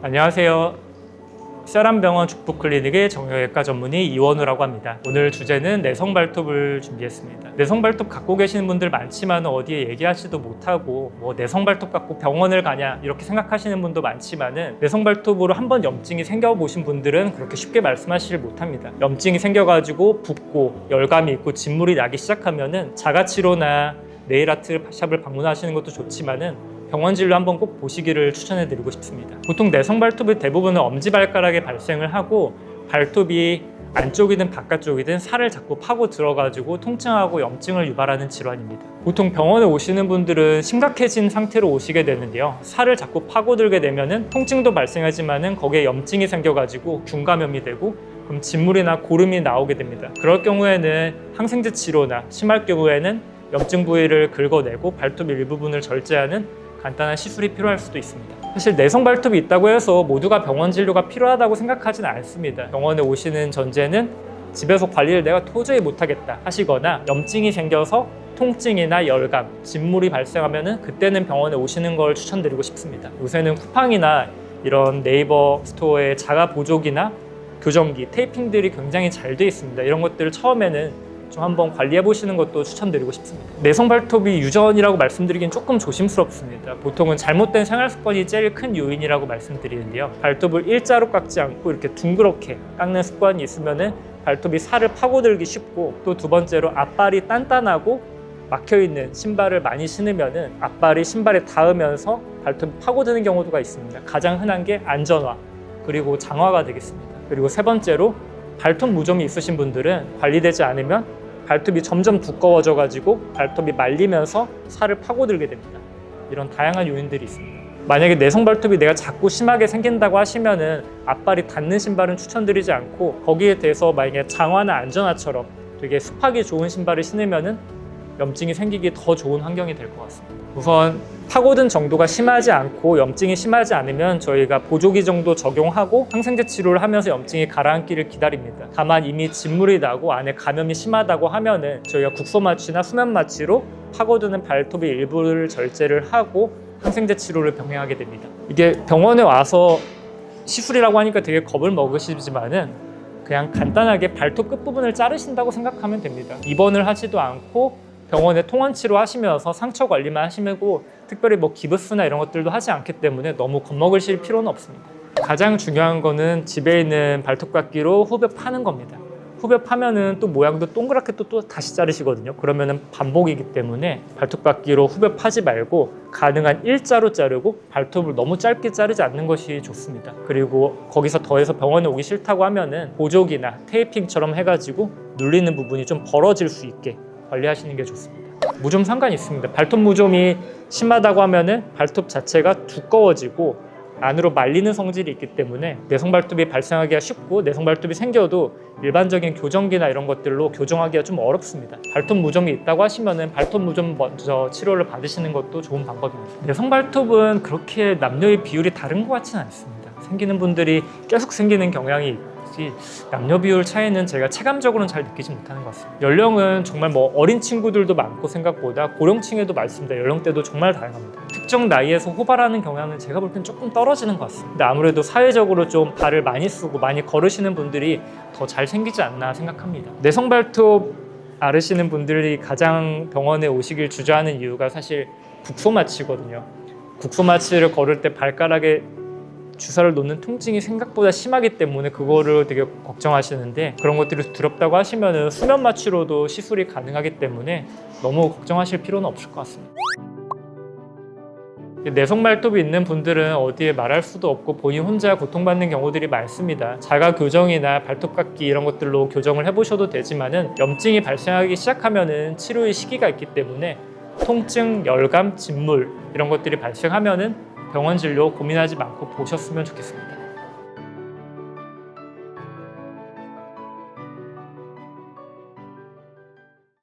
안녕하세요. 세란병원 죽부클리닉의 정형외과 전문의 이원우라고 합니다. 오늘 주제는 내성 발톱을 준비했습니다. 내성 발톱 갖고 계시는 분들 많지만 어디에 얘기하지도 못하고 내성 발톱 갖고 병원을 가냐 이렇게 생각하시는 분도 많지만은 내성 발톱으로 한번 염증이 생겨보신 분들은 그렇게 쉽게 말씀하시질 못합니다. 염증이 생겨가지고 붓고 열감이 있고 진물이 나기 시작하면은 자가치료나 네일아트 샵을 방문하시는 것도 좋지만은 병원 진료 한번 꼭 보시기를 추천해드리고 싶습니다. 보통 내성 발톱의 대부분은 엄지발가락에 발생을 하고 발톱이 안쪽이든 바깥쪽이든 살을 자꾸 파고 들어가지고 통증하고 염증을 유발하는 질환입니다. 보통 병원에 오시는 분들은 심각해진 상태로 오시게 되는데요. 살을 자꾸 파고들게 되면은 통증도 발생하지만은 거기에 염증이 생겨가지고 균감염이 되고 그럼 진물이나 고름이 나오게 됩니다. 그럴 경우에는 항생제 치료나 심할 경우에는 염증 부위를 긁어내고 발톱 일부분을 절제하는 간단한 시술이 필요할 수도 있습니다. 사실 내성 발톱이 있다고 해서 모두가 병원 진료가 필요하다고 생각하지는 않습니다. 병원에 오시는 전제는 집에서 관리를 내가 도저히 못하겠다 하시거나 염증이 생겨서 통증이나 열감, 진물이 발생하면 그때는 병원에 오시는 걸 추천드리고 싶습니다. 요새는 쿠팡이나 이런 네이버 스토어에 자가 보조기나 교정기, 테이핑들이 굉장히 잘 돼 있습니다. 이런 것들을 처음에는 좀 한번 관리해 보시는 것도 추천드리고 싶습니다. 내성 발톱이 유전이라고 말씀드리긴 조금 조심스럽습니다. 보통은 잘못된 생활 습관이 제일 큰 요인이라고 말씀드리는데요. 발톱을 일자로 깎지 않고 이렇게 둥그렇게 깎는 습관이 있으면은 발톱이 살을 파고들기 쉽고, 또 두 번째로 앞발이 단단하고 막혀있는 신발을 많이 신으면은 앞발이 신발에 닿으면서 발톱이 파고드는 경우가 있습니다. 가장 흔한 게 안전화 그리고 장화가 되겠습니다. 그리고 세 번째로 발톱 무좀이 있으신 분들은 관리되지 않으면 발톱이 점점 두꺼워져 가지고 발톱이 말리면서 살을 파고들게 됩니다. 이런 다양한 요인들이 있습니다. 만약에 내성 발톱이 내가 자꾸 심하게 생긴다고 하시면은 앞발이 닿는 신발은 추천드리지 않고, 거기에 대해서 만약에 장화나 안전화처럼 되게 습하기 좋은 신발을 신으면은 염증이 생기기 더 좋은 환경이 될 것 같습니다. 우선 파고든 정도가 심하지 않고 염증이 심하지 않으면 저희가 보조기 정도 적용하고 항생제 치료를 하면서 염증이 가라앉기를 기다립니다. 다만 이미 진물이 나고 안에 감염이 심하다고 하면은 저희가 국소 마취나 수면 마취로 파고드는 발톱의 일부를 절제를 하고 항생제 치료를 병행하게 됩니다. 이게 병원에 와서 시술이라고 하니까 되게 겁을 먹으시지만은 그냥 간단하게 발톱 끝부분을 자르신다고 생각하면 됩니다. 입원을 하지도 않고 병원에 통원 치료하시면서 상처 관리만 하시고 특별히 기부스나 이런 것들도 하지 않기 때문에 너무 겁먹으실 필요는 없습니다. 가장 중요한 거는 집에 있는 발톱깎이로 후벼 파는 겁니다. 후벼 파면은 또 모양도 동그랗게 또 다시 자르시거든요. 그러면은 반복이기 때문에 발톱깎이로 후벼 파지 말고 가능한 일자로 자르고 발톱을 너무 짧게 자르지 않는 것이 좋습니다. 그리고 거기서 더해서 병원에 오기 싫다고 하면은 보조기나 테이핑처럼 해가지고 눌리는 부분이 좀 벌어질 수 있게 관리하시는 게 좋습니다. 무좀 상관이 있습니다. 발톱 무좀이 심하다고 하면은 발톱 자체가 두꺼워지고 안으로 말리는 성질이 있기 때문에 내성 발톱이 발생하기가 쉽고, 내성 발톱이 생겨도 일반적인 교정기나 이런 것들로 교정하기가 좀 어렵습니다. 발톱 무좀이 있다고 하시면은 발톱 무좀 먼저 치료를 받으시는 것도 좋은 방법입니다. 내성 발톱은 그렇게 남녀의 비율이 다른 것 같지는 않습니다. 생기는 분들이 계속 생기는 경향이 있지 남녀 비율 차이는 제가 체감적으로는 잘 느끼지 못하는 것 같습니다. 연령은 정말 어린 친구들도 많고 생각보다 고령층에도 많습니다. 연령대도 정말 다양합니다. 특정 나이에서 호발하는 경향은 제가 볼 땐 조금 떨어지는 것 같습니다. 근데 아무래도 사회적으로 좀 발을 많이 쓰고 많이 걸으시는 분들이 더 잘 생기지 않나 생각합니다. 내성 발톱 앓으시는 분들이 가장 병원에 오시길 주저하는 이유가 사실 국소 마취거든요. 국소 마취를 걸을 때 발가락에 주사를 놓는 통증이 생각보다 심하기 때문에 그거를 되게 걱정하시는데, 그런 것들이 두렵다고 하시면 수면 마취로도 시술이 가능하기 때문에 너무 걱정하실 필요는 없을 것 같습니다. 내성 발톱이 있는 분들은 어디에 말할 수도 없고 본인 혼자 고통받는 경우들이 많습니다. 자가 교정이나 발톱 깎기 이런 것들로 교정을 해보셔도 되지만은 염증이 발생하기 시작하면은 치료의 시기가 있기 때문에 통증, 열감, 진물 이런 것들이 발생하면은 병원 진료 고민하지 말고 보셨으면 좋겠습니다.